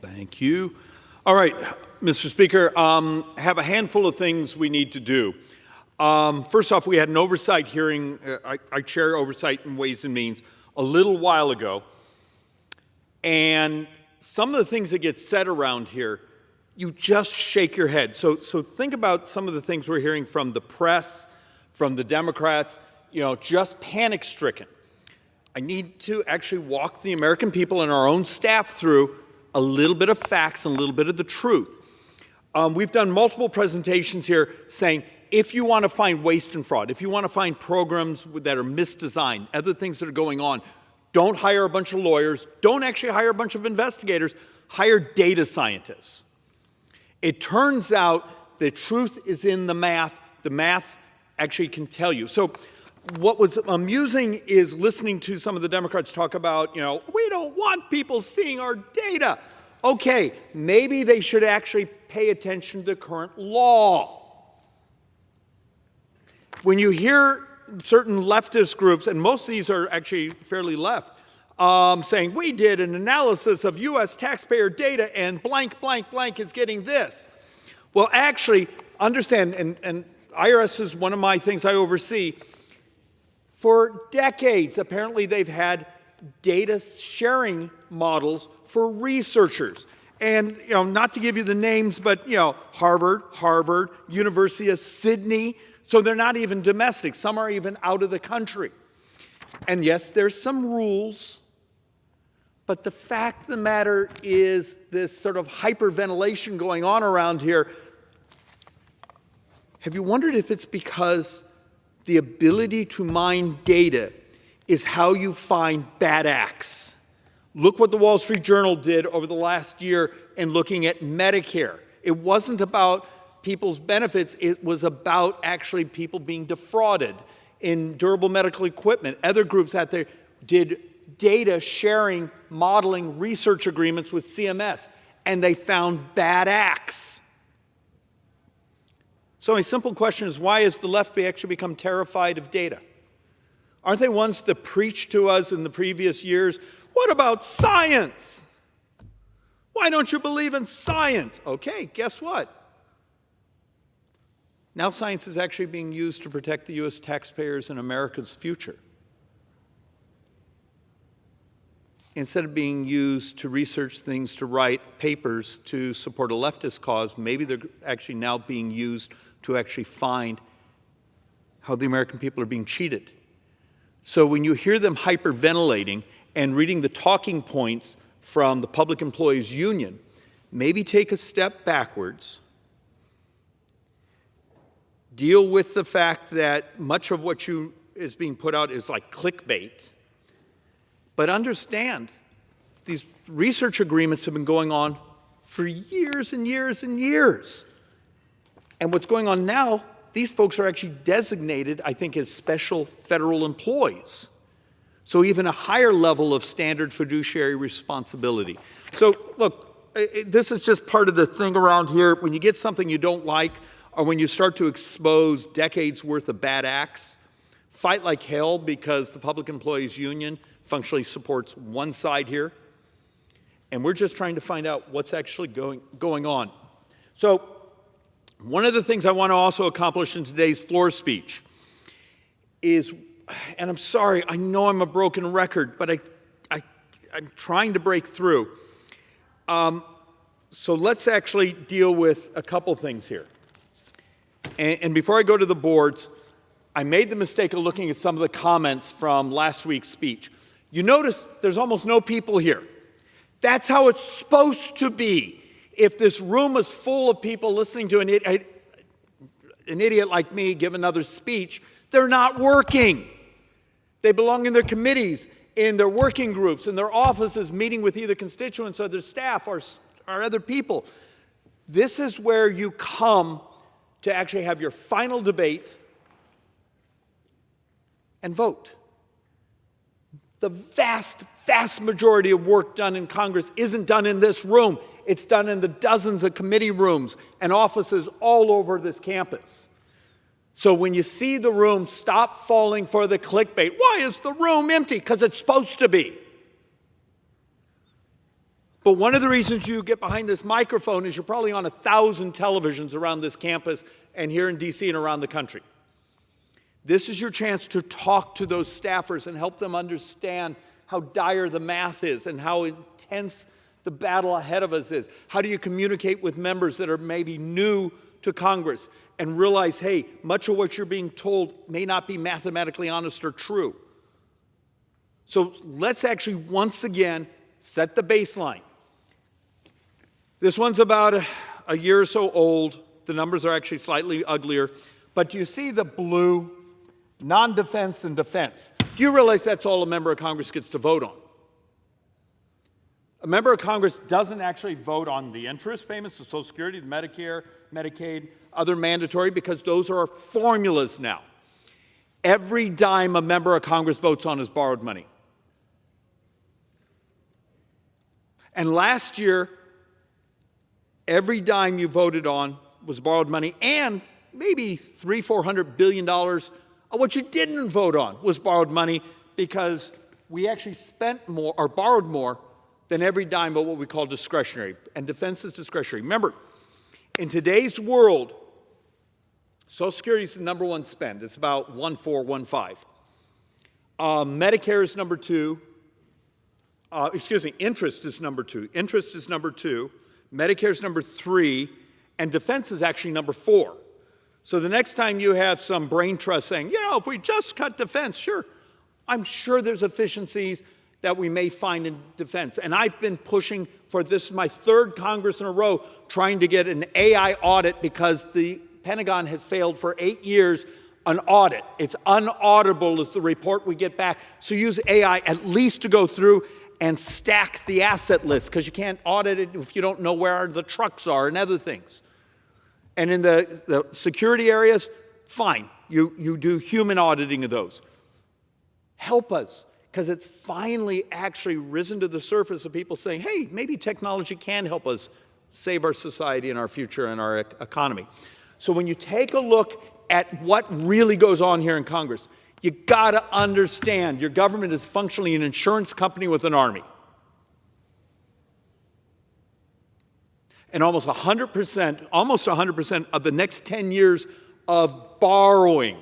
Thank you. All right, Mr. Speaker, have a handful of things we need to do. First off, we had an oversight hearing. I chair oversight and Ways and Means a little while ago. And some of the things that get said around here, you just shake your head. So think about some of the things we're hearing from the press, from the Democrats, just panic-stricken. I need to actually walk the American people and our own staff through a little bit of facts and a little bit of the truth. We've done multiple presentations here saying, if you want to find waste and fraud, if you want to find programs that are misdesigned, other things that are going on, don't hire a bunch of lawyers, don't actually hire a bunch of investigators, hire data scientists. It turns out the truth is in the math. The math actually can tell you. So what was amusing is listening to some of the Democrats talk about, we don't want people seeing our data. Okay, maybe they should actually pay attention to current law. When you hear certain leftist groups, and most of these are actually fairly left, saying, we did an analysis of U.S. taxpayer data and blank, blank, blank is getting this. Well, actually, understand, and IRS is one of my things I oversee. For decades, apparently, they've had data sharing models for researchers. And, not to give you the names, but, Harvard, University of Sydney. So they're not even domestic. Some are even out of the country. And yes, there's some rules. But the fact of the matter is this sort of hyperventilation going on around here. Have you wondered if it's because the ability to mine data is how you find bad acts? Look what the Wall Street Journal did over the last year in looking at Medicare. It wasn't about people's benefits. It was about actually people being defrauded in durable medical equipment. Other groups out there did data sharing, modeling, research agreements with CMS, and they found bad acts. So my simple question is, why has the left actually become terrified of data? Aren't they ones that preached to us in the previous years, what about science? Why don't you believe in science? Okay, guess what? Now science is actually being used to protect the U.S. taxpayers and America's future. Instead of being used to research things, to write papers to support a leftist cause, maybe they're actually now being used to actually find how the American people are being cheated. So when you hear them hyperventilating and reading the talking points from the Public Employees Union, maybe take a step backwards, deal with the fact that much of what is being put out is like clickbait, but understand these research agreements have been going on for years and years and years. And what's going on now, these folks are actually designated, I think, as special federal employees. So even a higher level of standard fiduciary responsibility. So look, this is just part of the thing around here. When you get something you don't like, or when you start to expose decades worth of bad acts, fight like hell, because the Public Employees Union functionally supports one side here. And we're just trying to find out what's actually going on. So one of the things I want to also accomplish in today's floor speech is, and I'm sorry, I know I'm a broken record, but I'm trying to break through. So let's actually deal with a couple things here. And before I go to the boards, I made the mistake of looking at some of the comments from last week's speech. You notice there's almost no people here. That's how it's supposed to be. If this room is full of people listening to an idiot like me give another speech, they're not working. They belong in their committees, in their working groups, in their offices, meeting with either constituents or their staff or other people. This is where you come to actually have your final debate and vote. The vast, vast majority of work done in Congress isn't done in this room. It's done in the dozens of committee rooms and offices all over this campus. So when you see the room, stop falling for the clickbait. Why is the room empty? Because it's supposed to be. But one of the reasons you get behind this microphone is you're probably on 1,000 televisions around this campus and here in DC and around the country. This is your chance to talk to those staffers and help them understand how dire the math is and how intense the battle ahead of us is. How do you communicate with members that are maybe new to Congress and realize, hey, much of what you're being told may not be mathematically honest or true. So let's actually once again set the baseline. This one's about a year or so old. The numbers are actually slightly uglier. But do you see the blue? Non-defense and defense. Do you realize that's all a member of Congress gets to vote on? A member of Congress doesn't actually vote on the interest payments, the Social Security, the Medicare, Medicaid, other mandatory, because those are formulas now. Every dime a member of Congress votes on is borrowed money. And last year, every dime you voted on was borrowed money, and maybe $300–400 billion what you didn't vote on was borrowed money, because we actually spent more or borrowed more than every dime of what we call discretionary. And defense is discretionary. Remember, in today's world, Social Security is the number one spend. It's about 1.415. Medicare is number two. Interest is number two. Interest is number two. Medicare is number three. And defense is actually number four. So the next time you have some brain trust saying, you know, if we just cut defense, sure, I'm sure there's efficiencies that we may find in defense. And I've been pushing for this, my third Congress in a row, trying to get an AI audit because the Pentagon has failed for 8 years an audit. It's unauditable is the report we get back. So use AI at least to go through and stack the asset list, because you can't audit it if you don't know where the trucks are and other things. And in the security areas, fine. You do human auditing of those. Help us, because it's finally actually risen to the surface of people saying, hey, maybe technology can help us save our society and our future and our economy. So when you take a look at what really goes on here in Congress, you got to understand your government is functionally an insurance company with an army. And almost 100% of the next 10 years of borrowing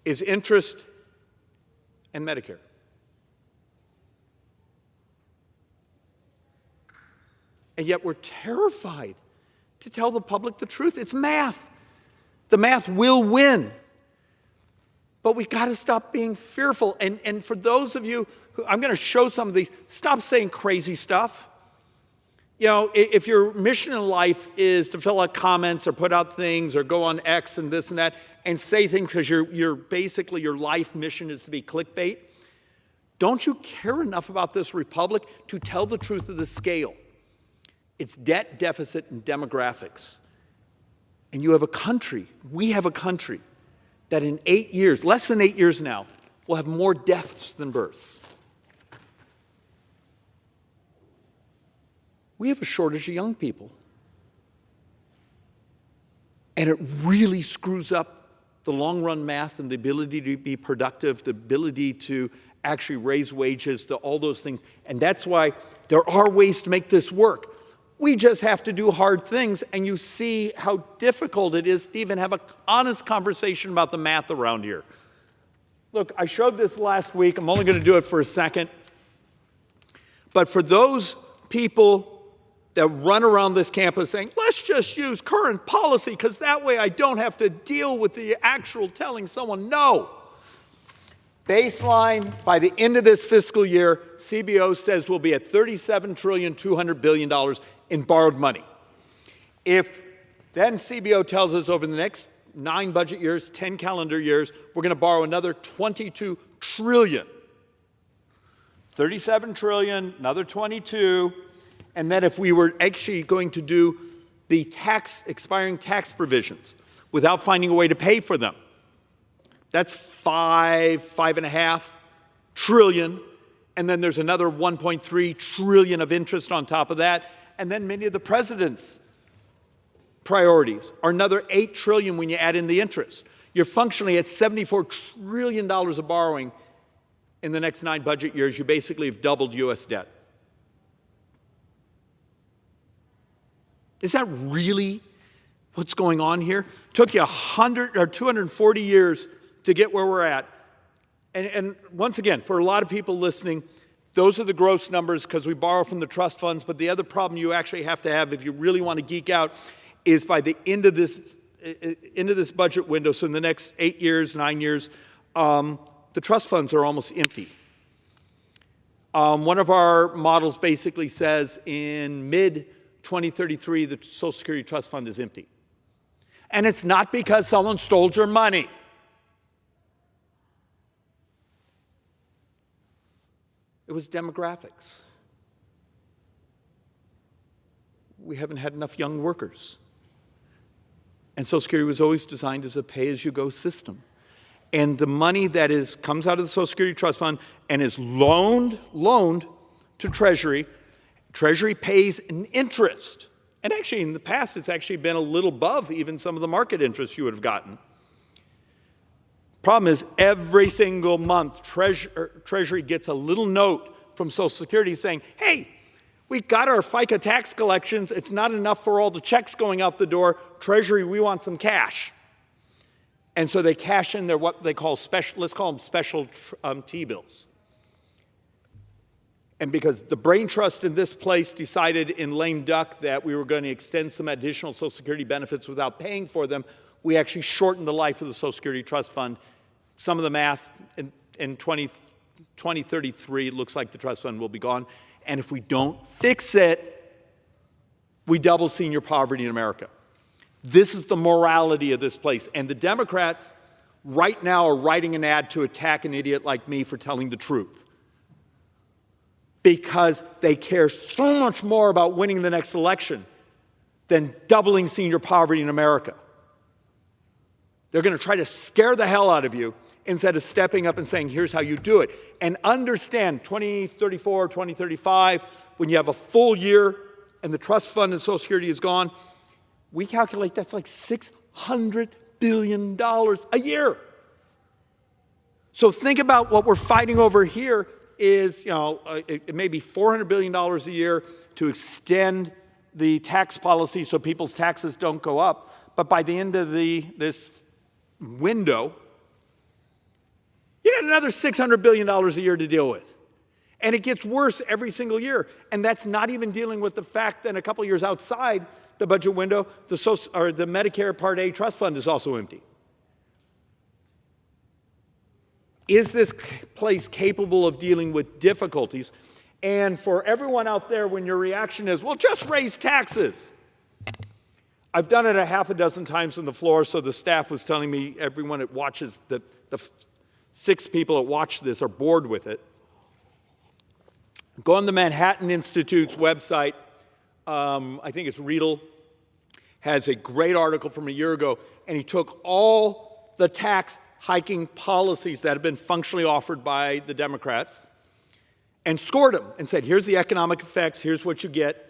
is interest and Medicare. And yet we're terrified to tell the public the truth. It's math. The math will win. But we've got to stop being fearful. And for those of you who, I'm going to show some of these, stop saying crazy stuff. You know, if your mission in life is to fill out comments or put out things or go on X and this and that and say things because you're basically your life mission is to be clickbait, don't you care enough about this republic to tell the truth of the scale? It's debt, deficit, and demographics. And you have a country, we have a country, that in 8 years, less than 8 years now, will have more deaths than births. We have a shortage of young people. And it really screws up the long-run math and the ability to be productive, the ability to actually raise wages, to all those things. And that's why there are ways to make this work. We just have to do hard things, and you see how difficult it is to even have an honest conversation about the math around here. Look, I showed this last week. I'm only going to do it for a second. But for those people that run around this campus saying, let's just use current policy because that way I don't have to deal with the actual telling someone no. Baseline, by the end of this fiscal year, CBO says we'll be at $37.2 trillion in borrowed money. If then CBO tells us over the next 9 budget years, 10 calendar years, we're going to borrow another $22 trillion. 37 trillion, another 22. And then if we were actually going to do the expiring tax provisions without finding a way to pay for them, that's $5.5 trillion. And then there's another 1.3 trillion of interest on top of that. And then many of the president's priorities are another 8 trillion when you add in the interest. You're functionally at $74 trillion of borrowing in the next 9 budget years. You basically have doubled U.S. debt. Is that really what's going on here? Took you 100 or 240 years to get where we're at. And once again, for a lot of people listening, those are the gross numbers because we borrow from the trust funds. But the other problem you actually have to have if you really want to geek out is by the end of this budget window, so in the next 8 years, 9 years, the trust funds are almost empty. One of our models basically says in mid-2033, the Social Security Trust Fund is empty. And it's not because someone stole your money. It was demographics. We haven't had enough young workers. And Social Security was always designed as a pay-as-you-go system. And the money that comes out of the Social Security Trust Fund and is loaned to Treasury, Treasury pays an interest. And actually, in the past, it's actually been a little above even some of the market interest you would have gotten. Problem is, every single month, Treasury gets a little note from Social Security saying, hey, we got our FICA tax collections. It's not enough for all the checks going out the door. Treasury, we want some cash. And so they cash in their what they call special, let's call them special T-bills. And because the brain trust in this place decided in lame duck that we were going to extend some additional Social Security benefits without paying for them, we actually shortened the life of the Social Security Trust Fund. Some of the math in 2033 looks like the trust fund will be gone. And if we don't fix it, we double senior poverty in America. This is the morality of this place. And the Democrats right now are writing an ad to attack an idiot like me for telling the truth. Because they care so much more about winning the next election than doubling senior poverty in America. They're going to try to scare the hell out of you instead of stepping up and saying, here's how you do it. And understand, 2034, 2035, when you have a full year and the trust fund and Social Security is gone, we calculate that's like $600 billion a year. So think about what we're fighting over here is, it may be $400 billion a year to extend the tax policy so people's taxes don't go up. But by the end of this window, you got another $600 billion a year to deal with. And it gets worse every single year. And that's not even dealing with the fact that a couple years outside the budget window, the Medicare Part A trust fund is also empty. Is this place capable of dealing with difficulties? And for everyone out there, when your reaction is, well, just raise taxes. I've done it a half a dozen times on the floor, so the staff was telling me everyone that watches, the 6 people that watch this are bored with it. Go on the Manhattan Institute's website. I think it's Riedel, has a great article from a year ago, and he took all the tax hiking policies that have been functionally offered by the Democrats and scored them and said, here's the economic effects, here's what you get.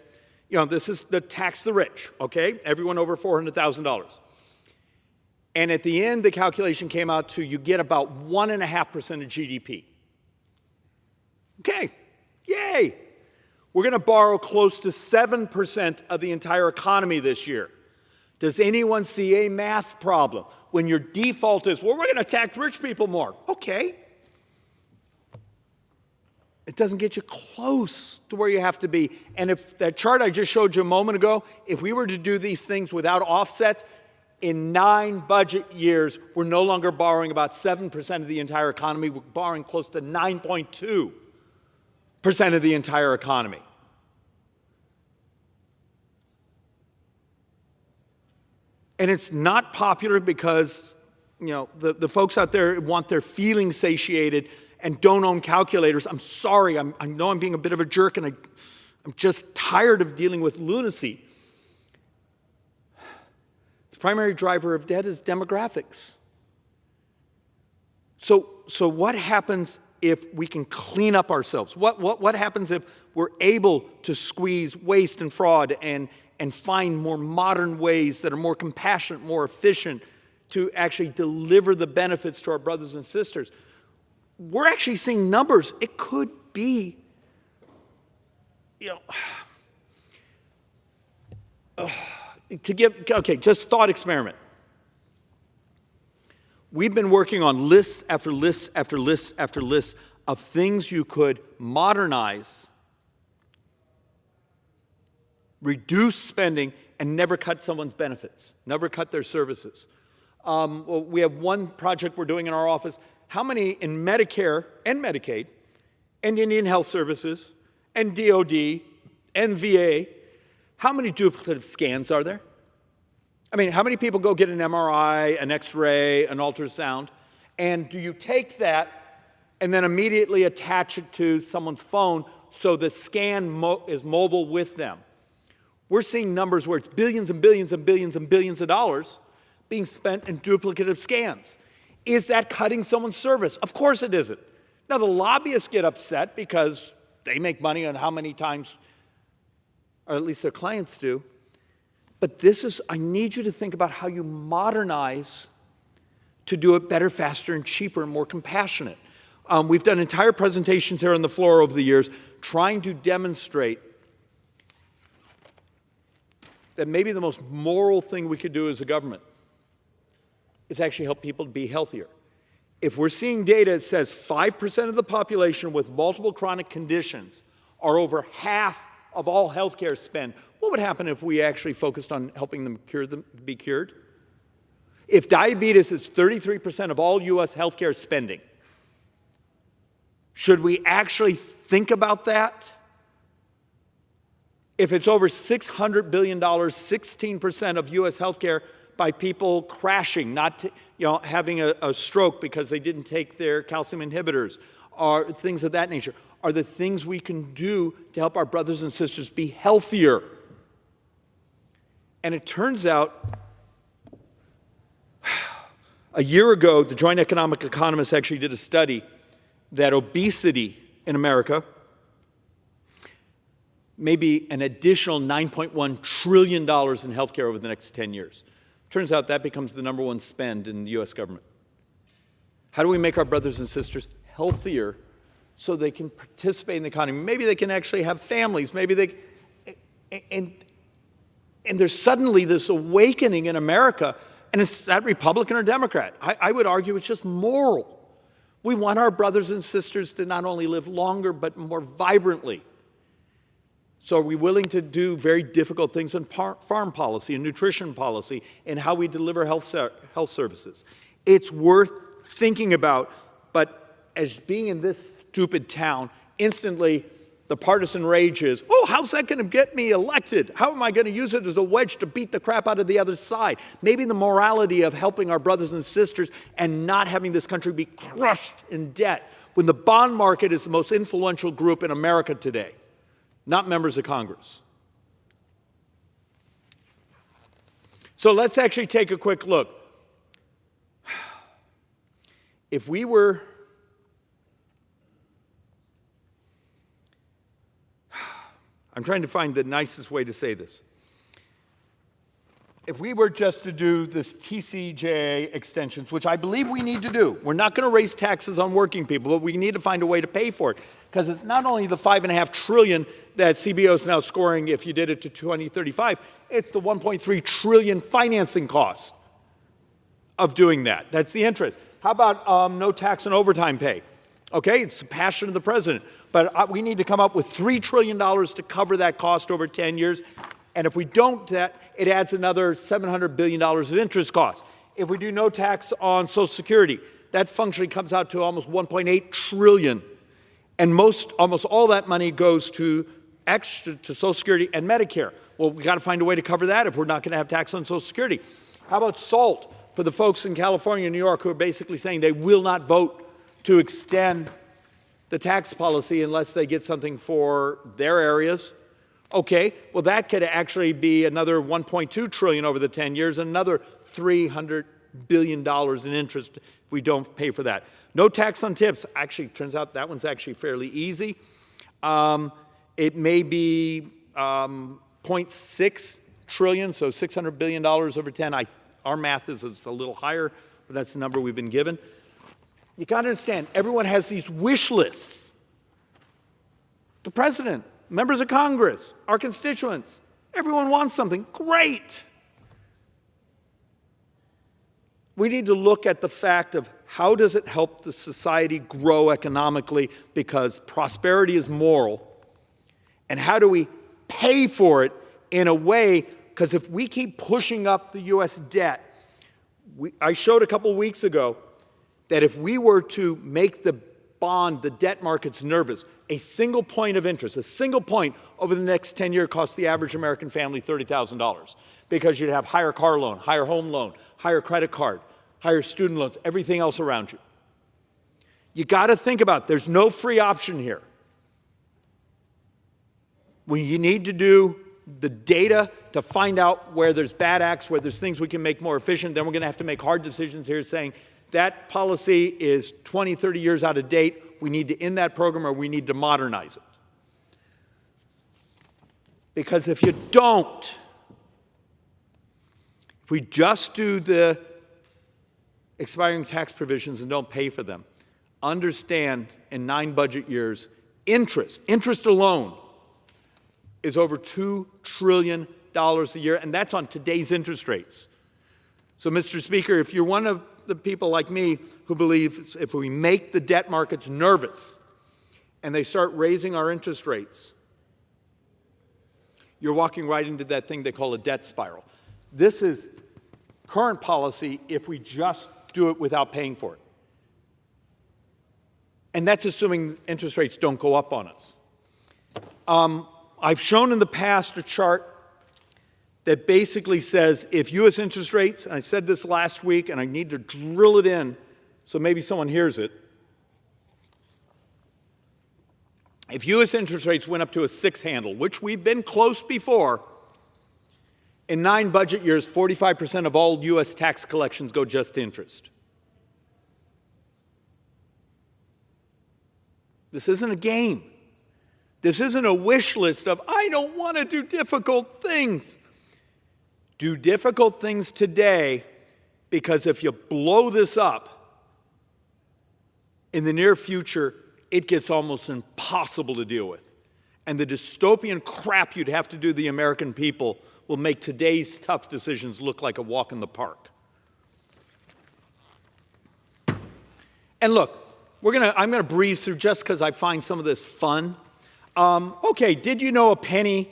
This is the tax the rich, okay? Everyone over $400,000. And at the end, the calculation came out to you get about 1.5% of GDP. Okay, yay. We're going to borrow close to 7% of the entire economy this year. Does anyone see a math problem? When your default is, well, we're going to tax rich people more. Okay. It doesn't get you close to where you have to be. And if that chart I just showed you a moment ago, if we were to do these things without offsets, in 9 budget years, we're no longer borrowing about 7% of the entire economy. We're borrowing close to 9.2% of the entire economy. And it's not popular because, the folks out there want their feelings satiated and don't own calculators. I'm sorry, I know I'm being a bit of a jerk, and I'm just tired of dealing with lunacy. The primary driver of debt is demographics. So what happens if we can clean up ourselves? What happens if we're able to squeeze waste and fraud and find more modern ways that are more compassionate, more efficient to actually deliver the benefits to our brothers and sisters? We're actually seeing numbers. It could be, okay, just thought experiment. We've been working on lists after lists after lists after lists of things you could modernize, reduce spending, and never cut someone's benefits, never cut their services. Well, we have one project we're doing in our office. How many in Medicare and Medicaid and Indian Health Services and DOD and VA, how many duplicative scans are there? I mean, how many people go get an MRI, an X-ray, an ultrasound, and do you take that and then immediately attach it to someone's phone so the scan is mobile with them? We're seeing numbers where it's billions and billions and billions and billions of dollars being spent in duplicative scans. Is that cutting someone's service? Of course it isn't. Now, the lobbyists get upset because they make money on how many times, or at least their clients do. But I need you to think about how you modernize to do it better, faster, and cheaper, and more compassionate. We've done entire presentations here on the floor over the years trying to demonstrate that maybe the most moral thing we could do as a government is actually help people to be healthier. If we're seeing data that says 5% of the population with multiple chronic conditions are over half of all healthcare spend, what would happen if we actually focused on helping them be cured? If diabetes is 33% of all U.S. healthcare spending, should we actually think about that? If it's over $600 billion, 16% of U.S. healthcare by people crashing, not having a stroke because they didn't take their calcium inhibitors, or things of that nature, are the things we can do to help our brothers and sisters be healthier. And it turns out, a year ago, the Joint Economic Economists actually did a study that obesity in America may be an additional $9.1 trillion in healthcare over the next 10 years. Turns out that becomes the #1 spend in the U.S. government. How do we make our brothers and sisters healthier so they can participate in the economy? Maybe they can actually have families. Maybe they, and there's suddenly this awakening in America, and it's that Republican or Democrat. I would argue it's just moral. We want our brothers and sisters to not only live longer, but more vibrantly. So are we willing to do very difficult things in farm policy and nutrition policy and how we deliver health services? It's worth thinking about, but as being in this stupid town, instantly the partisan rage is, oh, how's that going to get me elected? How am I going to use it as a wedge to beat the crap out of the other side? Maybe the morality of helping our brothers and sisters and not having this country be crushed in debt when the bond market is the most influential group in America today, not members of Congress. So let's actually take a quick look. If we were I'm trying to find the nicest way to say this. If we were just to do this TCJA extensions, which I believe we need to do, we're not going to raise taxes on working people, but we need to find a way to pay for it. Because it's not only the $5.5 trillion that CBO is now scoring if you did it to 2035, it's the $1.3 trillion financing cost of doing that. That's the interest. How about no tax on overtime pay? Okay, it's the passion of the president. But we need to come up with $3 trillion to cover that cost over 10 years. And if we don't, it adds another $700 billion of interest costs. If we do no tax on Social Security, that functionally comes out to almost $1.8 trillion. And almost all that money goes to Social Security and Medicare. Well, we got to find a way to cover that if we're not going to have tax on Social Security. How about SALT for the folks in California and New York who are basically saying they will not vote to extend the tax policy unless they get something for their areas? Okay, well, that could actually be another $1.2 trillion over the 10 years, and another $300 billion in interest if we don't pay for that. No tax on tips. Actually, turns out that one's actually fairly easy. It may be 0.6 trillion, so $600 billion over 10. Our math is a little higher, but that's the number we've been given. You got to understand, everyone has these wish lists. The president, members of Congress, our constituents, Everyone wants something. Great. We need to look at the fact of how does it help the society grow economically, because prosperity is moral, and how do we pay for it in a way, because if we keep pushing up the U.S. debt, I showed a couple weeks ago that if we were to make the debt markets nervous, a single point of interest, a single point over the next 10 years costs the average American family $30,000, because you'd have higher car loan, higher home loan, higher credit card, higher student loans, everything else around you. You got to think about it. There's no free option here. You need to do the data to find out where there's bad acts, where there's things we can make more efficient. Then we're going to have to make hard decisions here saying that policy is 20, 30 years out of date. We need to end that program, or we need to modernize it. Because if you don't, if we just do the expiring tax provisions and don't pay for them, understand in 9 budget years, interest alone is over $2 trillion a year, and that's on today's interest rates. So, Mr. Speaker, if you're one of the people like me who believe if we make the debt markets nervous and they start raising our interest rates, you're walking right into that thing they call a debt spiral. This is current policy if we just do it without paying for it. And that's assuming interest rates don't go up on us. I've shown in the past a chart that basically says if U.S. interest rates, and I said this last week and I need to drill it in so maybe someone hears it. If U.S. interest rates went up to a 6 handle, which we've been close before, in 9 budget years, 45% of all U.S. tax collections go just to interest. This isn't a game. This isn't a wish list of, I don't want to do difficult things. Do difficult things today, because if you blow this up, in the near future, it gets almost impossible to deal with. And the dystopian crap you'd have to do to the American people will make today's tough decisions look like a walk in the park. And look, I'm going to breeze through just because I find some of this fun. Okay, did you know a penny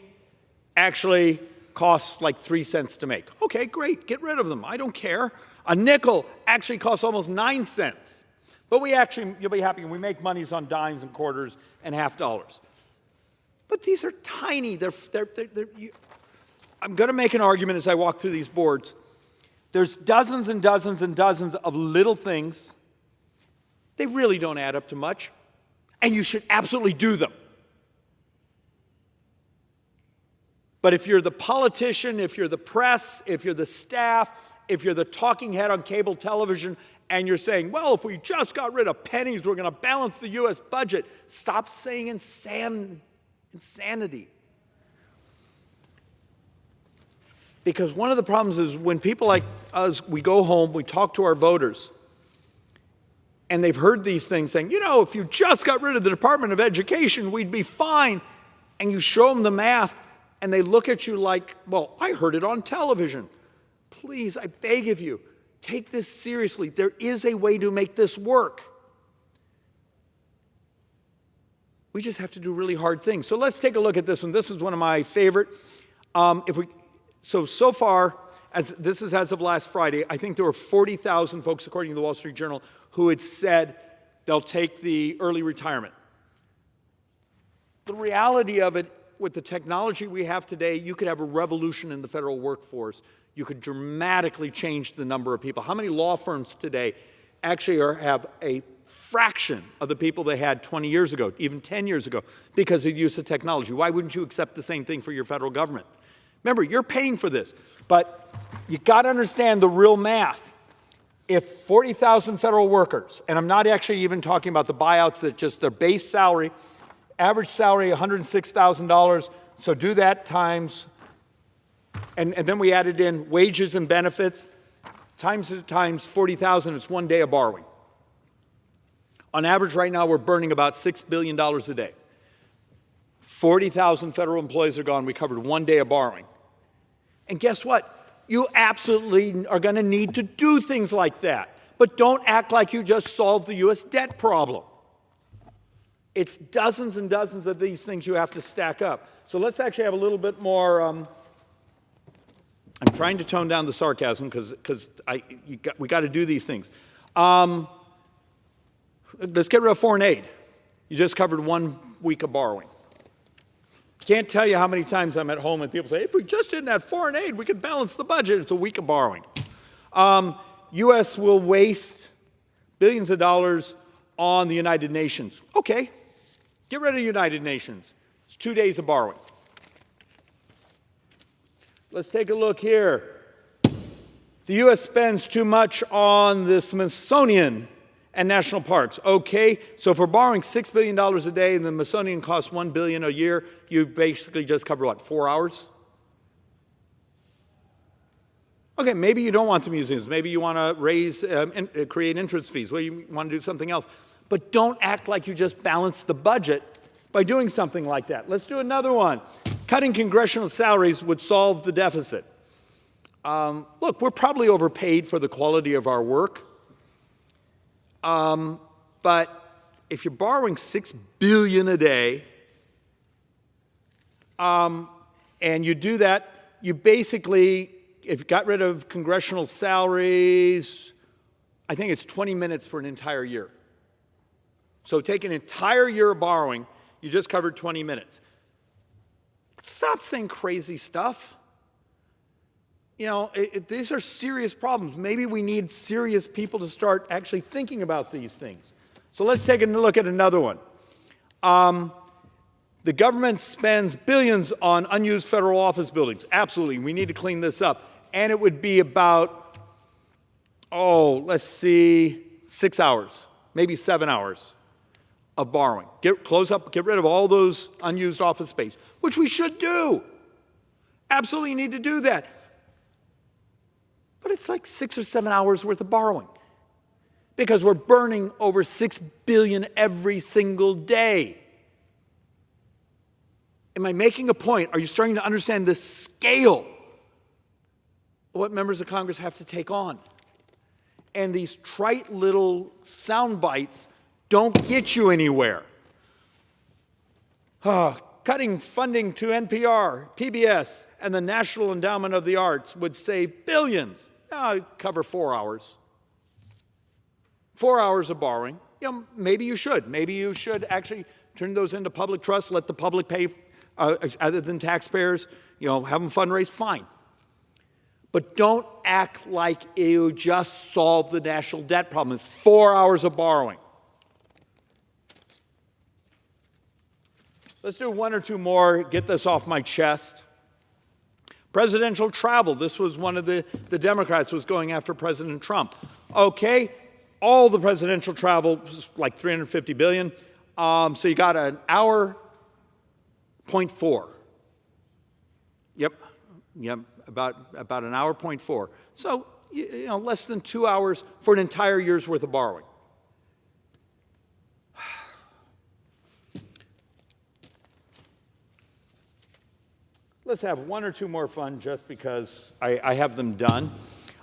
actually costs like 3 cents to make? Okay, great, get rid of them. I don't care. A nickel actually costs almost 9 cents. But you'll be happy, we make monies on dimes and quarters and half dollars. But these are tiny. I'm going to make an argument as I walk through these boards. There's dozens and dozens and dozens of little things. They really don't add up to much. And you should absolutely do them. But if you're the politician, if you're the press, if you're the staff, if you're the talking head on cable television, and you're saying, well, if we just got rid of pennies, we're going to balance the U.S. budget, stop saying insanity. Because one of the problems is when people like us, we go home, we talk to our voters, and they've heard these things saying, if you just got rid of the Department of Education, we'd be fine. And you show them the math, and they look at you like, well, I heard it on television. Please, I beg of you, take this seriously. There is a way to make this work. We just have to do really hard things. So let's take a look at this one. This is one of my favorite. So far, this is as of last Friday, I think there were 40,000 folks, according to the Wall Street Journal, who had said they'll take the early retirement. The reality of it, with the technology we have today, you could have a revolution in the federal workforce. You could dramatically change the number of people. How many law firms today actually have a fraction of the people they had 20 years ago, even 10 years ago, because of the use of technology? Why wouldn't you accept the same thing for your federal government? Remember, you're paying for this, but you got to understand the real math. If 40,000 federal workers, and I'm not actually even talking about the buyouts, that just their base salary, average salary $106,000, so do that times, and then we added in wages and benefits, times 40,000, it's 1 day of borrowing. On average right now, we're burning about $6 billion a day. 40,000 federal employees are gone. We covered 1 day of borrowing. And guess what? You absolutely are going to need to do things like that. But don't act like you just solved the U.S. debt problem. It's dozens and dozens of these things you have to stack up. So let's actually have a little bit more. I'm trying to tone down the sarcasm because we got to do these things. Let's get rid of foreign aid. You just covered 1 week of borrowing. Can't tell you how many times I'm at home and people say, if we just didn't have foreign aid, we could balance the budget. It's a week of borrowing. U.S. will waste billions of dollars on the United Nations. Okay, get rid of the United Nations. It's 2 days of borrowing. Let's take a look here. The U.S. spends too much on the Smithsonian and national parks. Okay, so if we're borrowing $6 billion a day and the Smithsonian costs $1 billion a year, you basically just cover what, 4 hours? Okay, maybe you don't want the museums. Maybe you want to raise, create entrance fees. Well, you want to do something else. But don't act like you just balance the budget by doing something like that. Let's do another one. Cutting congressional salaries would solve the deficit. Look, we're probably overpaid for the quality of our work. But if you're borrowing $6 billion a day, and you do that, you basically, if you got rid of congressional salaries, I think it's 20 minutes for an entire year. So take an entire year of borrowing, you just covered 20 minutes. Stop saying crazy stuff. You know, these are serious problems. Maybe we need serious people to start actually thinking about these things. So let's take a look at another one. The government spends billions on unused federal office buildings. Absolutely, we need to clean this up. And it would be about, let's see, 6 hours, maybe 7 hours of borrowing. Get rid of all those unused office space, which we should do. Absolutely need to do that. But it's like 6 or 7 hours worth of borrowing because we're burning over $6 billion every single day. Am I making a point? Are you starting to understand the scale of what members of Congress have to take on? And these trite little sound bites don't get you anywhere. Cutting funding to NPR, PBS, and the National Endowment of the Arts would save billions. Cover 4 hours. 4 hours of borrowing. Maybe you should. Maybe you should actually turn those into public trust, let the public pay other than taxpayers, have them fundraise, fine. But don't act like you just solved the national debt problem. It's 4 hours of borrowing. Let's do 1 or 2 more, get this off my chest. Presidential travel. This was one of the Democrats was going after President Trump. Okay, all the presidential travel was like $350 billion. So you got an hour, 0.4. Yep, about an hour, 0.4. So, less than 2 hours for an entire year's worth of borrowing. Let's have 1 or 2 more fun just because I have them done.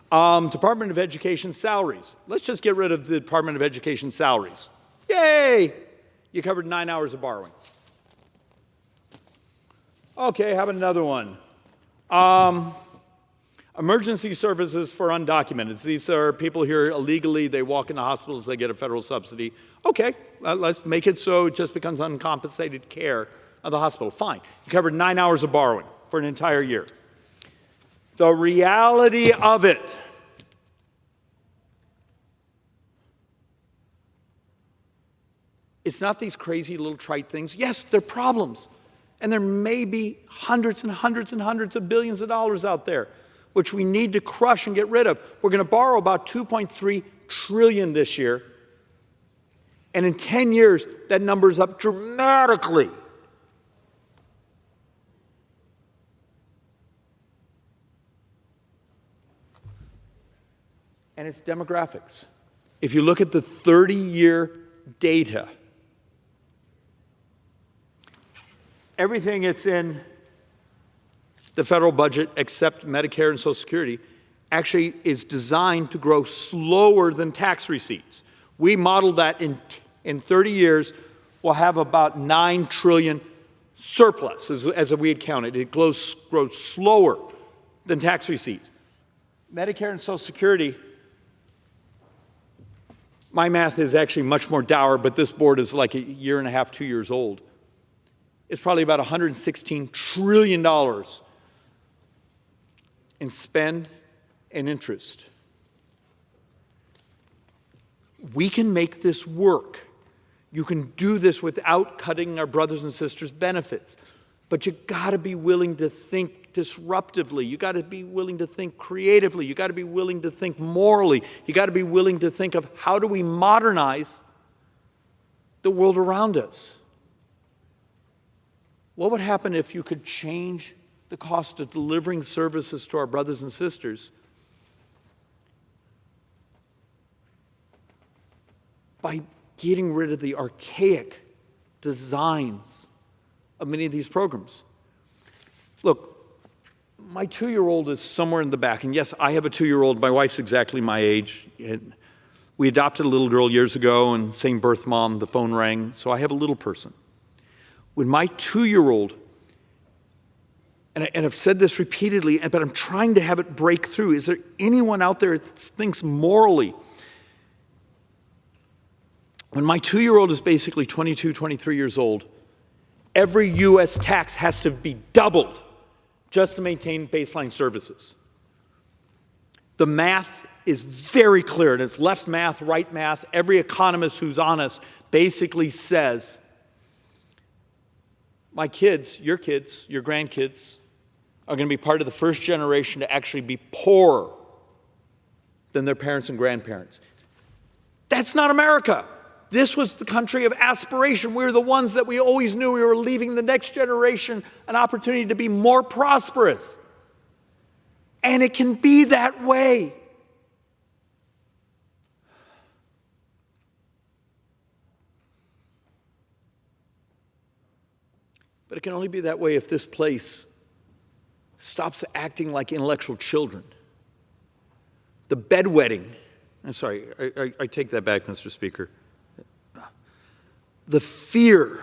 Department of Education salaries. Let's just get rid of the Department of Education salaries. Yay! You covered 9 hours of borrowing. Okay, how about another one? Emergency services for undocumented. These are people here illegally. They walk into hospitals. They get a federal subsidy. Okay, let's make it so it just becomes uncompensated care of the hospital. Fine. You covered 9 hours of borrowing for an entire year. The reality of it, it's not these crazy little trite things. Yes, they're problems. And there may be hundreds and hundreds and hundreds of billions of dollars out there, which we need to crush and get rid of. We're going to borrow about $2.3 trillion this year. And in 10 years, that number is up dramatically. And it's demographics. If you look at the 30-year data, everything that's in the federal budget, except Medicare and Social Security, actually is designed to grow slower than tax receipts. We modeled that in 30 years, we'll have about $9 trillion surplus, as we had counted. It grows slower than tax receipts. Medicare and Social Security, my math is actually much more dour, but this board is like a year and a half, 2 years old. It's probably about $116 trillion in spend and interest. We can make this work. You can do this without cutting our brothers and sisters' benefits. But you got to be willing to think disruptively. You got to be willing to think creatively. You got to be willing to think morally. You got to be willing to think of how do we modernize the world around us. What would happen if you could change the cost of delivering services to our brothers and sisters by getting rid of the archaic designs of many of these programs? Look, my 2-year-old is somewhere in the back, and yes, I have a 2-year-old. My wife's exactly my age. And we adopted a little girl years ago, and same birth mom, the phone rang, so I have a little person. When my 2-year-old, and I've said this repeatedly, but I'm trying to have it break through. Is there anyone out there that thinks morally? When my 2-year-old is basically 22, 23 years old, every U.S. tax has to be doubled just to maintain baseline services. The math is very clear, and it's left math, right math. Every economist who's honest basically says, my kids, your grandkids, are going to be part of the first generation to actually be poorer than their parents and grandparents. That's not America. This was the country of aspiration. We were the ones that we always knew we were leaving the next generation an opportunity to be more prosperous. And it can be that way. But it can only be that way if this place stops acting like intellectual children. The bedwetting, I'm sorry, I take that back, Mr. Speaker. The fear,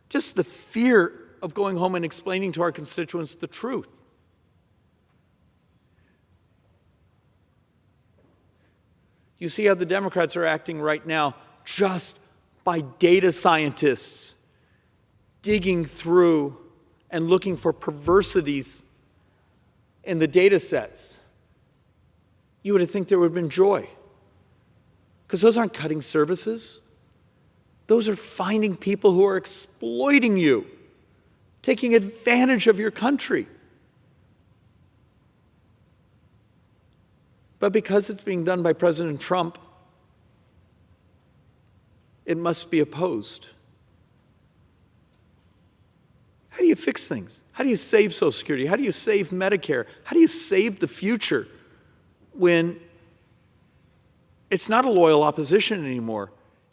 just the fear of going home and explaining to our constituents the truth. You see how the Democrats are acting right now just by data scientists digging through and looking for perversities in the data sets. You would think there would have been joy. Because those aren't cutting services. Those are finding people who are exploiting you, taking advantage of your country. But because it's being done by President Trump, it must be opposed. How do you fix things? How do you save Social Security? How do you save Medicare? How do you save the future when it's not a loyal opposition anymore?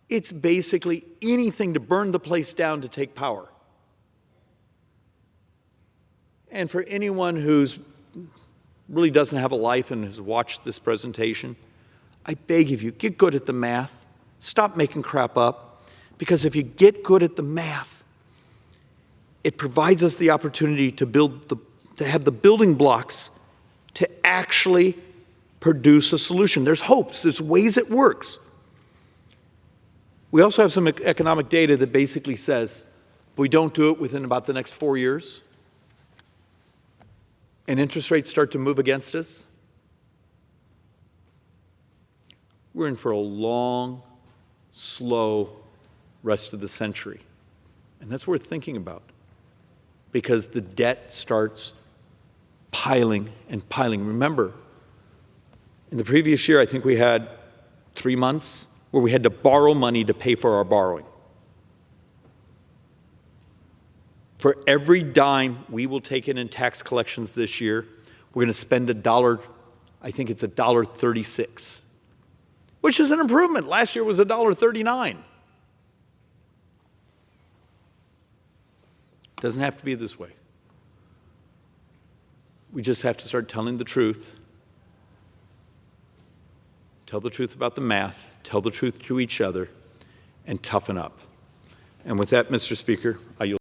It's basically anything to burn the place down to take power. And for anyone who's really doesn't have a life and has watched this presentation, I beg of you, get good at the math. Stop making crap up. Because if you get good at the math, it provides us the opportunity to have the building blocks to actually produce a solution. There's hopes. There's ways it works. We also have some economic data that basically says if we don't do it within about the next 4 years and interest rates start to move against us, we're in for a long, slow rest of the century. And that's worth thinking about because the debt starts piling and piling. Remember, in the previous year, I think we had 3 months where we had to borrow money to pay for our borrowing. For every dime we will take in tax collections this year, we're going to spend $1, I think it's $1.36, which is an improvement. Last year was $1.39. Doesn't have to be this way. We just have to start telling the truth. Tell the truth about the math, tell the truth to each other, and toughen up. And with that, Mr. Speaker, I yield.